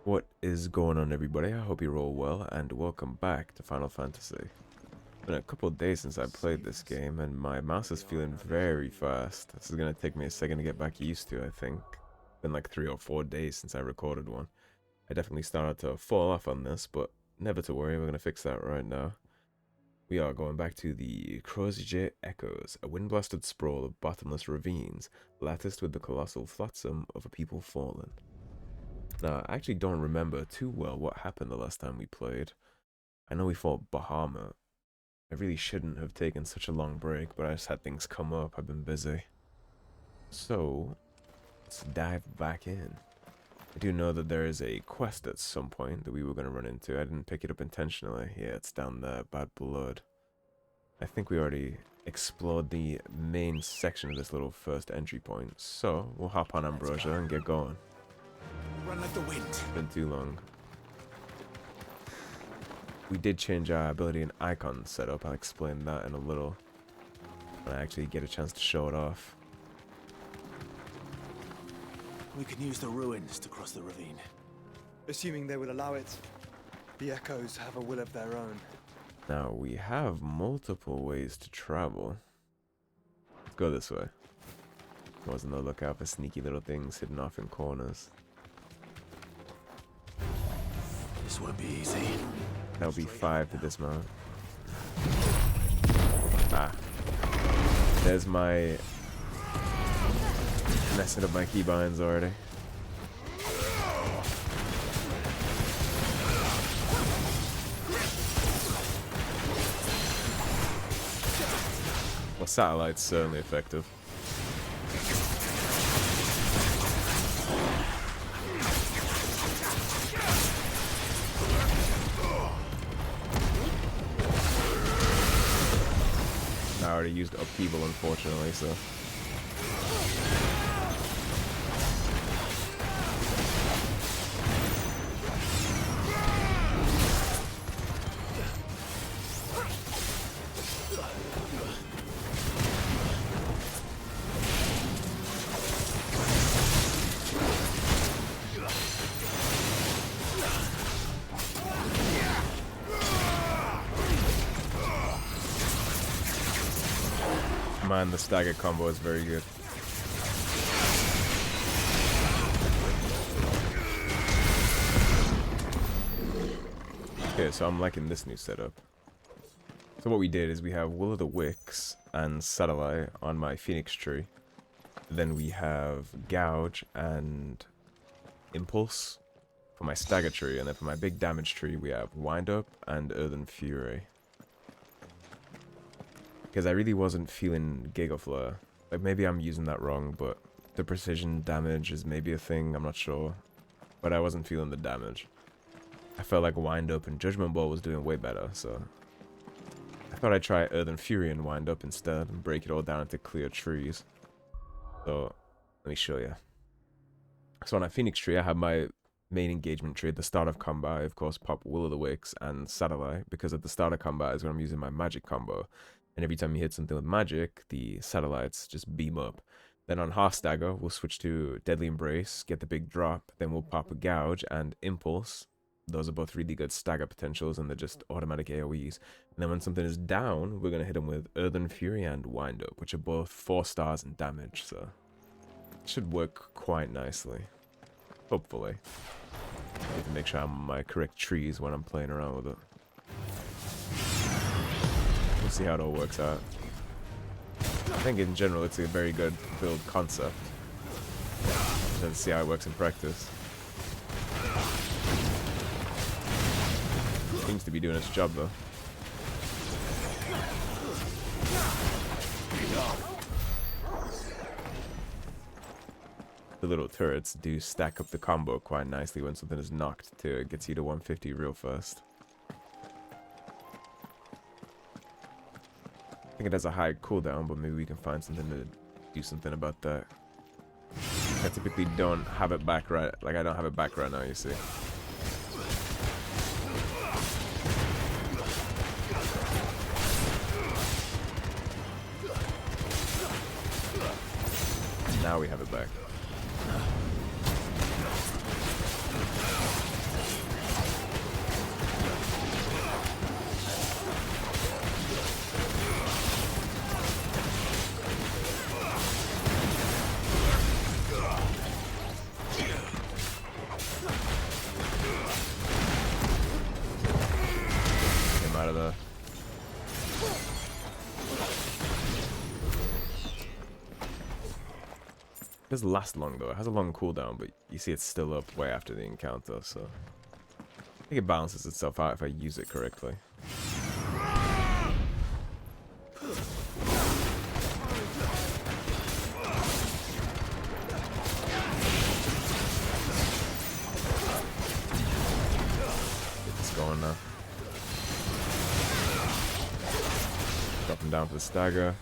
What is going on, everybody? I hope you're all well, and welcome back to Final Fantasy. It's been a couple of days since I played this game, and my mouse is feeling very fast. This is going to take me a second to get back used to, I think. It's been like 3 or 4 days since I recorded one. I definitely started to fall off on this, but never to worry, we're going to fix that right now. We are going back to the Krozjit Echoes, a wind-blasted sprawl of bottomless ravines, latticed with the colossal flotsam of a people fallen. Now, I actually don't remember too well what happened the last time we played. I know we fought Bahamut. I really shouldn't have taken such a long break, but I just had things come up. I've been busy. So, let's dive back in. I do know that there is a quest at some point that we were going to run into. I didn't pick it up intentionally. Yeah, it's down there, Bad Blood. I think we already explored the main section of this little first entry point. So, we'll hop on Ambrosia and get going. Run like the wind. Been too long. We did change our ability in Eikons setup. I'll explain that in a little when I actually get a chance to show it off. We can use the ruins to cross the ravine. Assuming they will allow it. The Echoes have a will of their own. Now, we have multiple ways to travel. Let's go this way. Wasn't on the lookout for sneaky little things hidden off in corners. This won't be easy. That'll be 5 to dismount. Ah. There's my... messing up my keybinds already. Well, satellite's certainly effective. I already used upheaval, unfortunately, so... Man, the stagger combo is very good. Okay, so I'm liking this new setup. So what we did is we have Will of the Wicks and Satellite on my Phoenix tree. Then we have Gouge and Impulse for my stagger tree. And then for my big damage tree, we have Wind Up and Earthen Fury. Because I really wasn't feeling Giga Flare. Like, maybe I'm using that wrong, but the precision damage is maybe a thing, I'm not sure. But I wasn't feeling the damage. I felt like Wind Up and Judgment Ball was doing way better, so... I thought I'd try Earthen Fury and Wind Up instead, and break it all down into clear trees. So, let me show you. So on a Phoenix tree, I have my main engagement tree. At the start of combat, I of course pop Will of the Wicks and Satellite, because at the start of combat is when I'm using my magic combo. And every time you hit something with magic, the satellites just beam up. Then on half stagger, we'll switch to Deadly Embrace, get the big drop. Then we'll pop a Gouge and Impulse. Those are both really good stagger potentials, and they're just automatic AoEs. And then when something is down, we're going to hit them with Earthen Fury and Wind Up, which are both 4 stars in damage, so... it should work quite nicely. Hopefully. I need to make sure I'm on my correct trees when I'm playing around with it. We'll see how it all works out. I think in general it's a very good build concept. Let's see how it works in practice. Seems to be doing its job though. The little turrets do stack up the combo quite nicely when something is knocked too. It gets you to 150 real fast. I think it has a high cooldown, but maybe we can find something to do something about that. I typically don't have it back right, like I don't have it back right now, you see. Now we have it back. of there. It doesn't last long though. It has a long cooldown, but you see it's still up way after the encounter, so I think it balances itself out if I use it correctly. Get this going now. Drop him down for the stagger.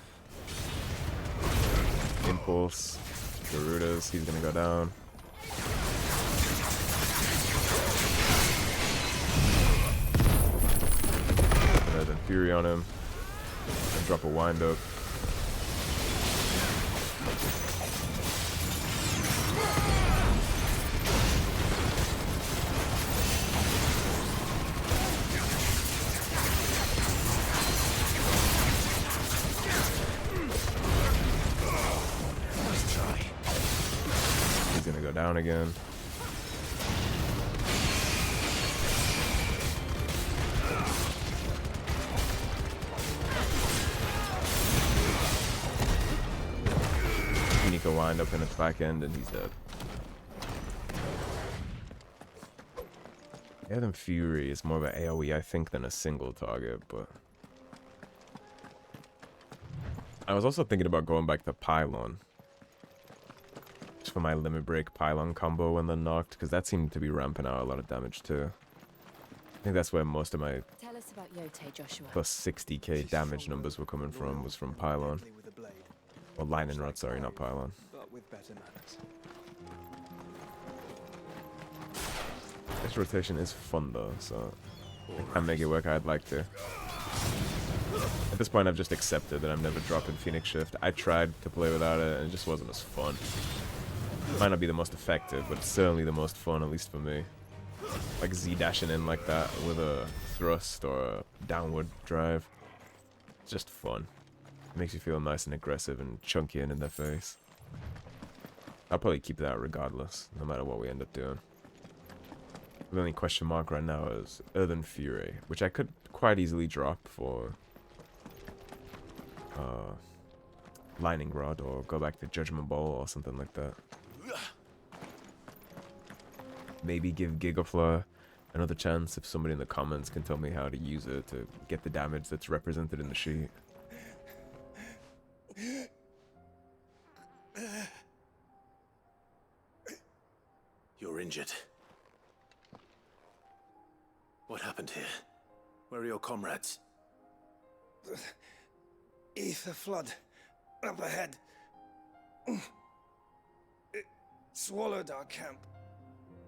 Impulse. Garudas, he's gonna go down. Then Fury on him. And drop a wind up. He's gonna go down again. Nico wind up in its back end and he's dead. Yeah, then Fury is more of an AoE, I think, than a single target, but I was also thinking about going back to Pylon. Just for my limit break Pylon combo when they're knocked, because that seemed to be ramping out a lot of damage too. I think that's where most of my Tell us about Yote, Joshua. plus 60k damage numbers were coming from, was from Pylon. With a blade, Or Lightning Rod, sorry, not Pylon. but with better manners. This rotation is fun though, so I can make it work how I'd like to. At this point I've just accepted that I'm never dropping Phoenix Shift. I tried to play without it and it just wasn't as fun. It might not be the most effective, but it's certainly the most fun, at least for me. Like Z-dashing in like that with a thrust or a downward drive. It's just fun. It makes you feel nice and aggressive and chunky and in their face. I'll probably keep that regardless, no matter what we end up doing. The only question mark right now is Earthen Fury, which I could quite easily drop for Lightning Rod or go back to Judgment Bowl or something like that. Maybe give Gigafleur another chance if somebody in the comments can tell me how to use it to get the damage that's represented in the sheet. You're injured. What happened here? Where are your comrades? Ether flood up ahead. It swallowed our camp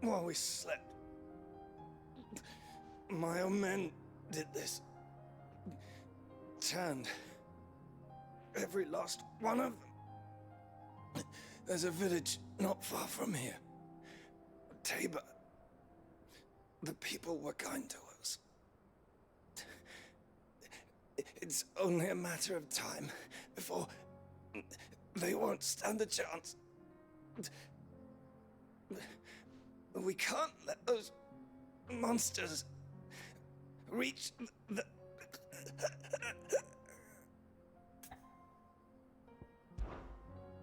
while we slept. My own men did this. Turned every last one of them. There's a village not far from here. Tabor. The people were kind to us. It's only a matter of time before they won't stand a chance. We can't let those monsters reach the...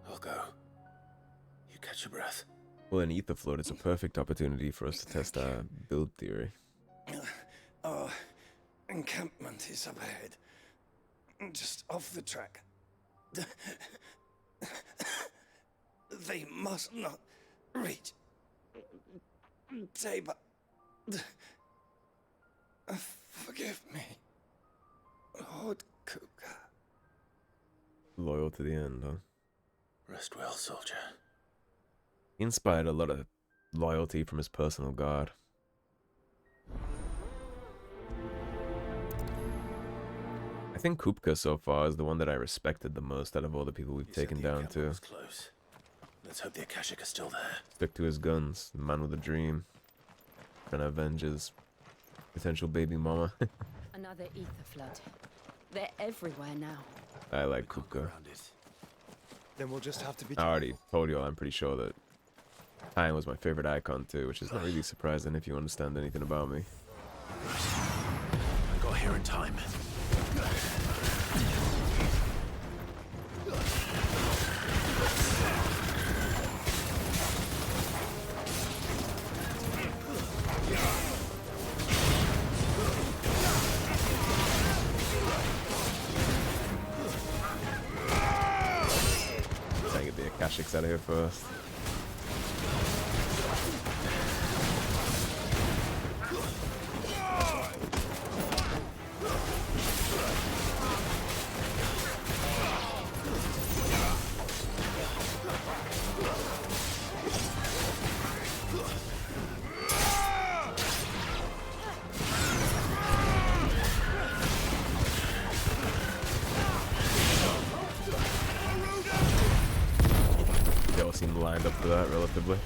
I'll go. You catch your breath. Well, in Ether Flood, it's a perfect opportunity for us to test our build theory. Our encampment is up ahead. Just off the track. They must not reach Tabor. Forgive me, Lord Kuka. Loyal to the end, huh? Rest well, soldier. He inspired a lot of loyalty from his personal guard. I think Kupka so far is the one that I respected the most out of all the people we've taken down too. Close. Let's hope the Akashic are still there. Stick to his guns, the man with a dream. Trying to avenge his potential baby mama. Another ether flood. They're everywhere now. I like Kupka. Then we'll just have to be... I already told you all, I'm pretty sure that Time was my favorite icon too, which is not really surprising if you understand anything about me. I got here in time. Trying to get the Akashics out of here first. They all seem lined up for that relatively.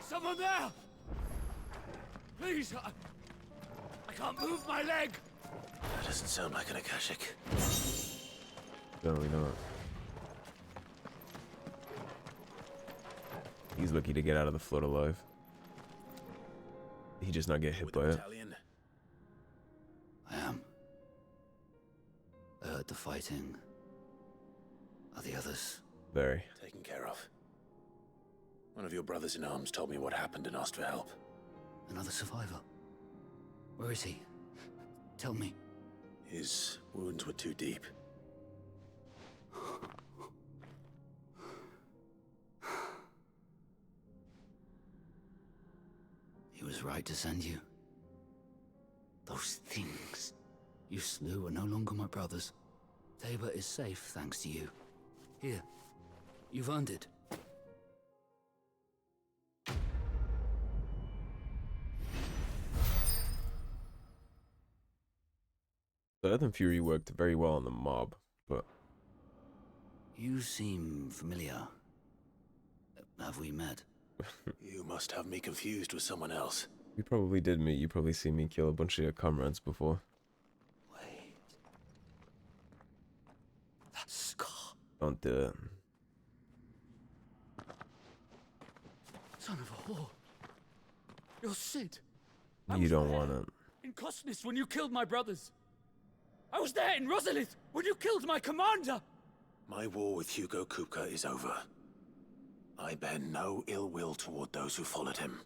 Someone there! Please, I can't move my leg! That doesn't sound like an Akashic. Certainly not. He's lucky to get out of the flood alive. He just not get hit With by the it. battalion? I am. I heard the fighting. Are the others? Very. Taken care of. One of your brothers in arms told me what happened and asked for help. Another survivor? Where is he? Tell me. His wounds were too deep. He was right to send you. Those things you slew are no longer my brothers. Tabor is safe thanks to you. Here, you've earned it. The Earth and Fury worked very well on the mob, but You seem familiar. Have we met? You must have me confused with someone else. we probably did meet. You probably seen me kill a bunch of your comrades before. Wait. That scar. Don't do it. Son of a whore. You're Sid. You don't want it. In Kosnis when you killed my brothers. I was there in Rosalith when you killed my commander. My war with Hugo Kupka is over. I bear no ill will toward those who followed him.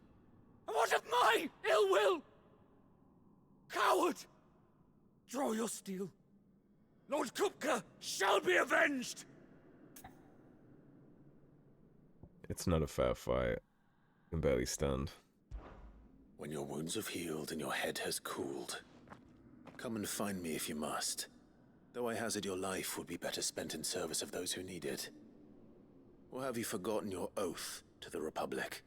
And what of my ill will? Coward! Draw your steel. Lord Kupka shall be avenged! It's not a fair fight. You can barely stand. When your wounds have healed and your head has cooled, come and find me if you must. Though I hazard your life would be better spent in service of those who need it. Or have you forgotten your oath to the Republic?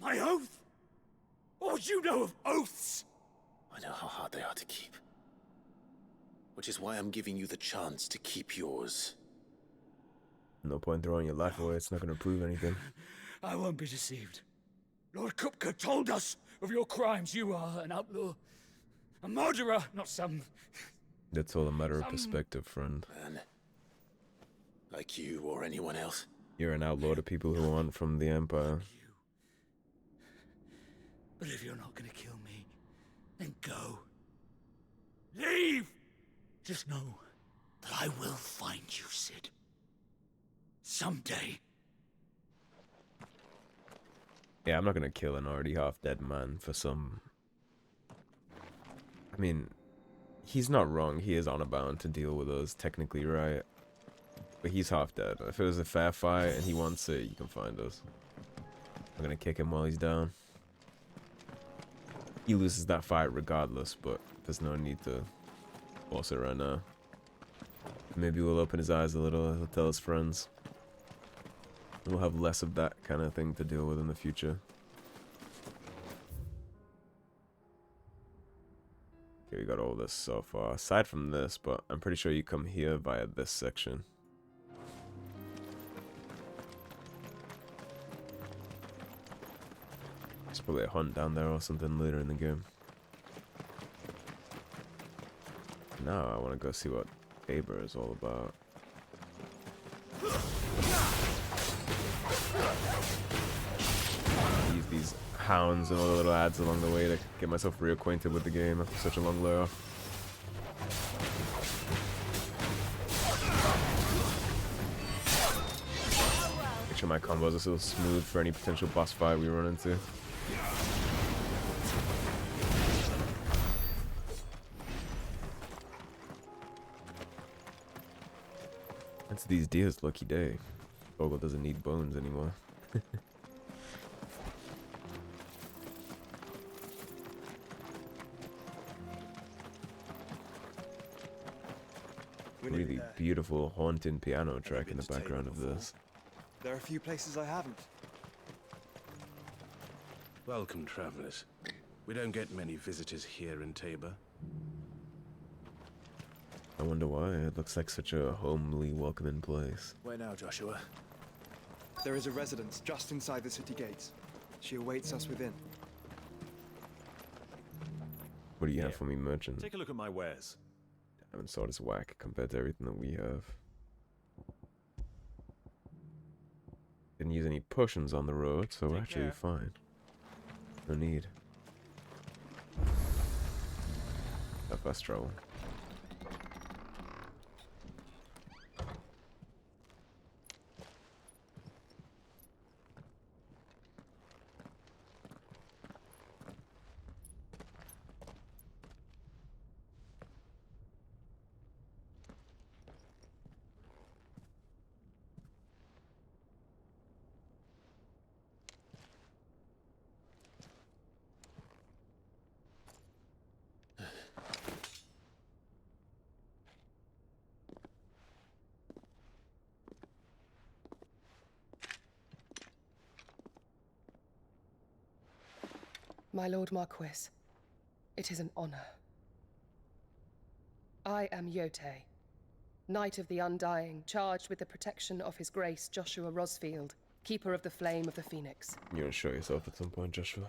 My oath? What would you know of oaths? I know how hard they are to keep. Which is why I'm giving you the chance to keep yours. No point throwing your life away. It's not going to prove anything. I won't be deceived. Lord Kupka told us of your crimes. You are an outlaw. A murderer, not some... That's all a matter of perspective, friend. Man. Like you or anyone else. You're an outlaw to people who aren't from the Empire. you. But if you're not gonna kill me, then go. Leave! Just know that I will find you, Sid. Someday. Yeah, I'm not going to kill an already half-dead man for some... I mean, he's not wrong. He is honor bound to deal with us, technically, right? But he's half-dead. If it was a fair fight and he wants it, you can find us. I'm going to kick him while he's down. He loses that fight regardless, but there's no need to force it right now. Maybe we'll open his eyes a little. He'll tell his friends. We'll have less of that kind of thing to deal with in the future. Okay, we got all this so far. Aside from this, but I'm pretty sure you come here via this section. There's probably a hunt down there or something later in the game. Now I want to go see what Tabor is all about. Use these hounds and all the little ads along the way to get myself reacquainted with the game after such a long layoff. Make sure my combos are still smooth for any potential boss fight we run into. It's these deers' lucky day. Bogle doesn't need bones anymore. Really beautiful haunting piano track in the background of this. There are a few places I haven't. Welcome, travelers. We don't get many visitors here in Tabor. I wonder why. It looks like such a homely, welcoming place. Where now, Joshua? There is a residence just inside the city gates. She awaits us within. What do you have for me, merchant? Take a look at my wares. Diamond sword is whack compared to everything that we have. Didn't use any potions on the road, so we're actually fine. No need. No fast travel. My Lord Marquis, it is an honor. I am Yotei, Knight of the Undying, charged with the protection of His Grace Joshua Rosfield, Keeper of the Flame of the Phoenix. You want to show yourself at some point, Joshua?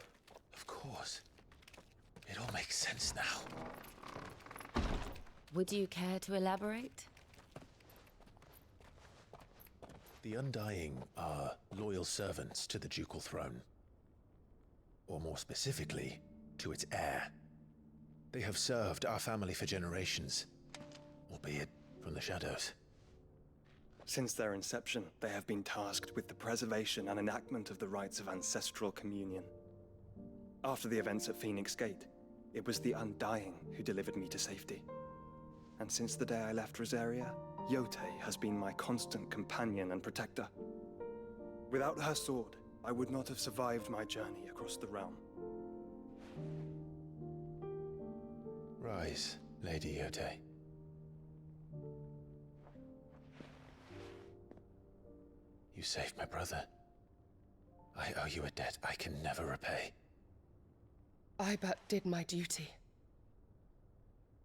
Of course. It all makes sense now. Would you care to elaborate? The Undying are loyal servants to the ducal throne. Or more specifically, to its heir. They have served our family for generations, albeit from the shadows. Since their inception, they have been tasked with the preservation and enactment of the rites of ancestral communion. After the events at Phoenix Gate, it was the Undying who delivered me to safety. And since the day I left Rosaria, Yotei has been my constant companion and protector. Without her sword, I would not have survived my journey across the realm. Rise, Lady Yotei. You saved my brother. I owe you a debt I can never repay. I but did my duty.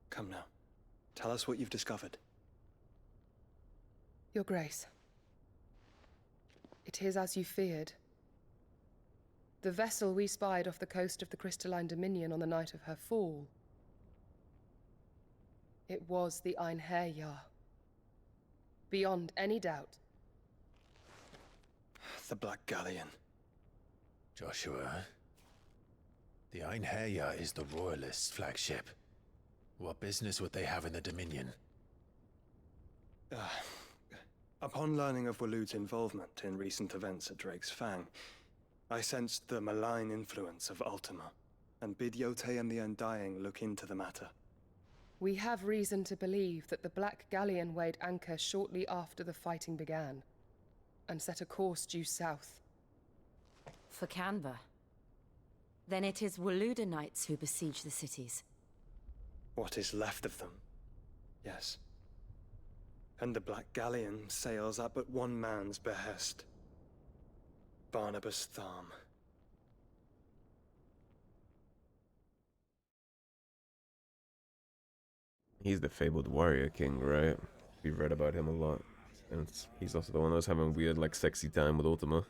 Come now. Tell us what you've discovered. Your Grace. It is as you feared. The vessel we spied off the coast of the Crystalline Dominion on the night of her fall. It was the Einherjar. Beyond any doubt. The Black Galleon. Joshua, the Einherjar is the Royalists' flagship. What business would they have in the Dominion? Upon learning of Waloed's involvement in recent events at Drake's Fang, I sensed the malign influence of Ultima, and bid Yotei and the Undying look into the matter. We have reason to believe that the Black Galleon weighed anchor shortly after the fighting began, and set a course due south. For Canva. Then it is Waloeda Knights who besiege the cities. What is left of them? Yes. And the Black Galleon sails at but one man's behest. Barnabas Tharm. He's the fabled warrior king, right? We've read about him a lot. And he's also the one that was having weird, like, sexy time with Ultima.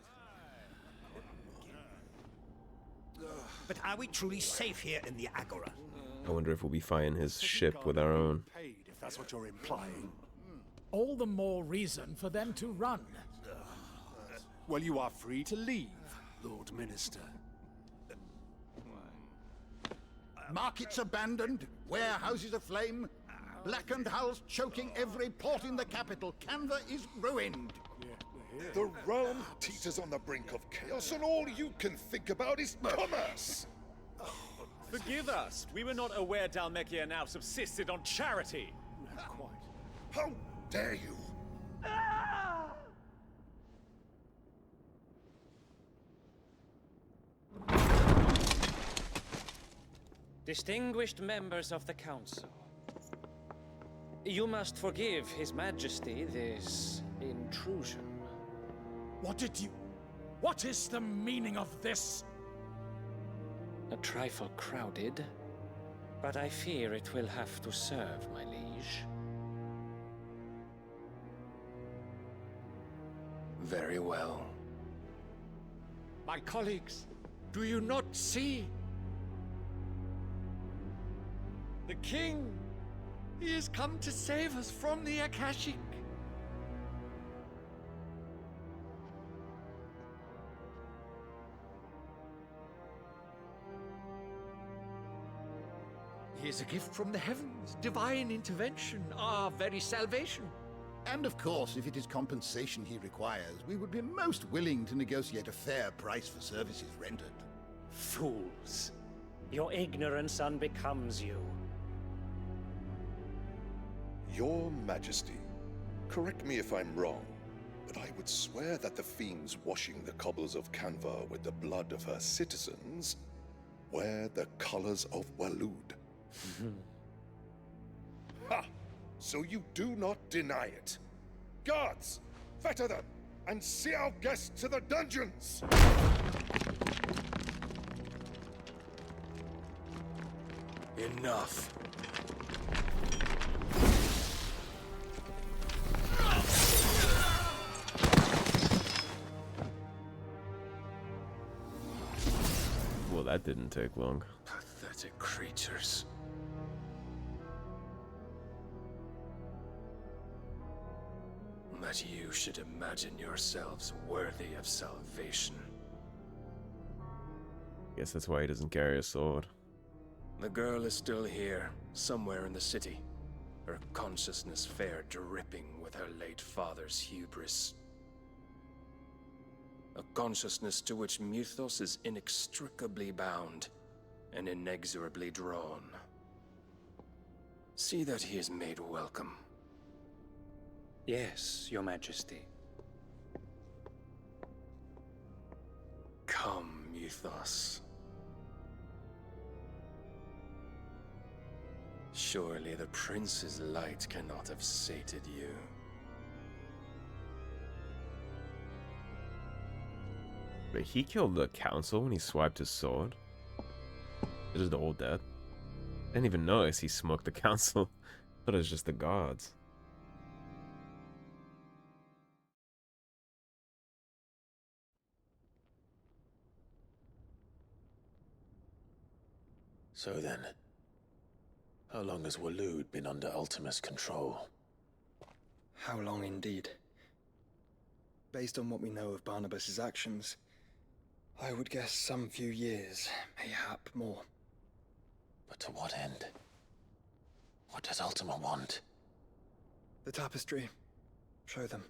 But are we truly safe here in the Agora? I wonder if we'll be fighting his ship with our own. Paid, if that's what you're implying. All the more reason for them to run. Well, you are free to leave, Lord Minister. Markets abandoned, warehouses aflame, blackened hulls choking every port in the capital. Canva is ruined. The realm teeters on the brink of chaos, and all you can think about is commerce! Forgive us. We were not aware Dhalmekia now subsisted on charity. Quite. How dare you! Distinguished members of the Council, you must forgive His Majesty this intrusion. What is the meaning of this? A trifle crowded, but I fear it will have to serve, my liege. Very well. My colleagues, do you not see? The king! He has come to save us from the Akashic. He is a gift from the heavens, divine intervention, our very salvation. And of course, if it is compensation he requires, we would be most willing to negotiate a fair price for services rendered. Fools! Your ignorance unbecomes you. Your Majesty, correct me if I'm wrong, but I would swear that the fiends washing the cobbles of Canva with the blood of her citizens wear the colors of Waloed. Ha! So you do not deny it. Guards, fetter them, and see our guests to the dungeons! Enough. Well, that didn't take long. Pathetic creatures. That you should imagine yourselves worthy of salvation. Guess that's why he doesn't carry a sword. The girl is still here, somewhere in the city. Her consciousness fair dripping with her late father's hubris. A consciousness to which Mythos is inextricably bound and inexorably drawn. See that he is made welcome. Yes, Your Majesty. Come, Mythos. Surely the prince's light cannot have sated you. But he killed the council when he swiped his sword. It is the old dead. I didn't even notice he smoked the council. I thought it was just the gods. So then, how long has Waloed been under Ultima's control? How long indeed? Based on what we know of Barnabas's actions, I would guess some few years, mayhap more. But to what end? What does Ultima want? The tapestry. Show them.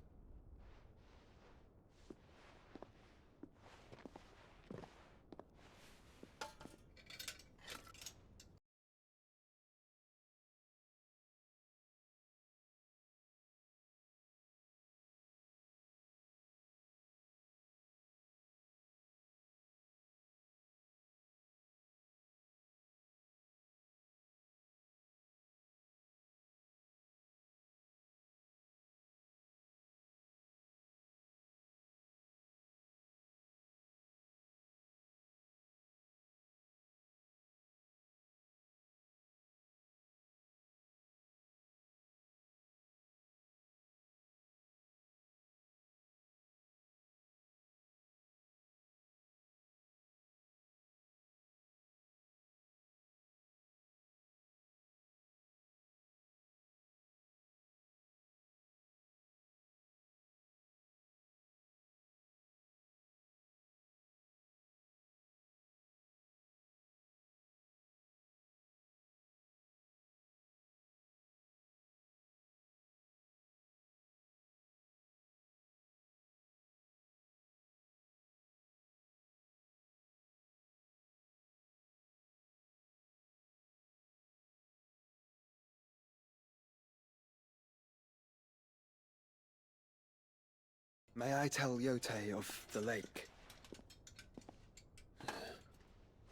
May I tell Yote of the lake?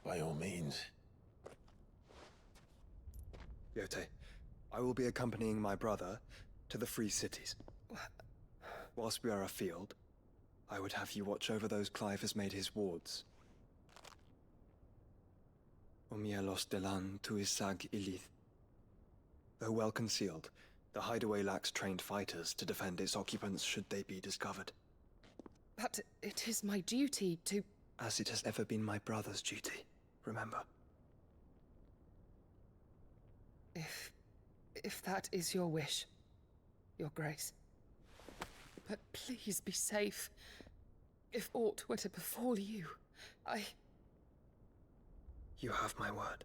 By all means. Yote, I will be accompanying my brother to the Free Cities. Whilst we are afield, I would have you watch over those Clive has made his wards. Omielos delan tuisag ilith. Though well concealed, the hideaway lacks trained fighters to defend its occupants should they be discovered. But it is my duty to... As it has ever been my brother's duty, remember. If that is your wish, Your Grace. But please be safe. If aught were to befall you, You have my word.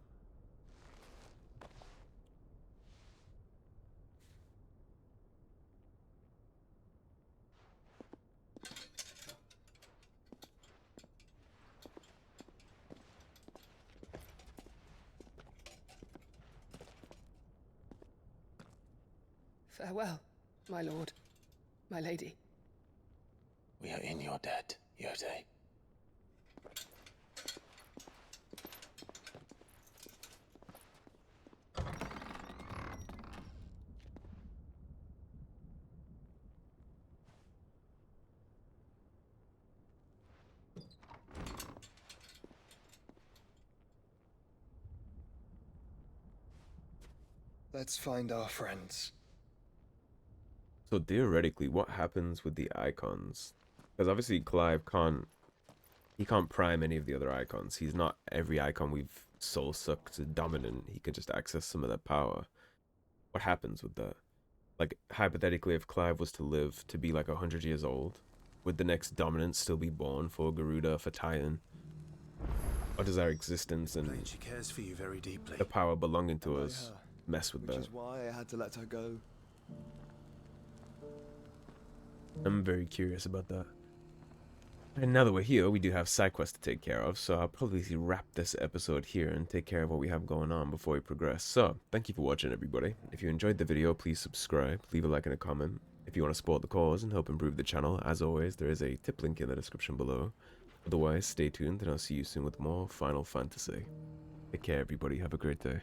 Farewell, my lord, my lady. We are in your debt, Yote. Let's find our friends. So theoretically, what happens with the Eikons? Because obviously Clive can't prime any of the other Eikons. He's not every Eikon we've soul sucked dominant. He can just access some of that power. What happens with that? Like, hypothetically, if Clive was to live to be like 100 years old, would the next dominant still be born for Garuda, for Titan? Or does our existence and She cares for you very deeply. the power belonging to us mess with Which that? is why I had to let her go. I'm very curious about that. And now that we're here, we do have side quests to take care of, so I'll probably wrap this episode here and take care of what we have going on before we progress. So, thank you for watching, everybody. If you enjoyed the video, please subscribe, leave a like and a comment. If you want to support the cause and help improve the channel, as always, there is a tip link in the description below. Otherwise, stay tuned and I'll see you soon with more Final Fantasy. Take care, everybody. Have a great day.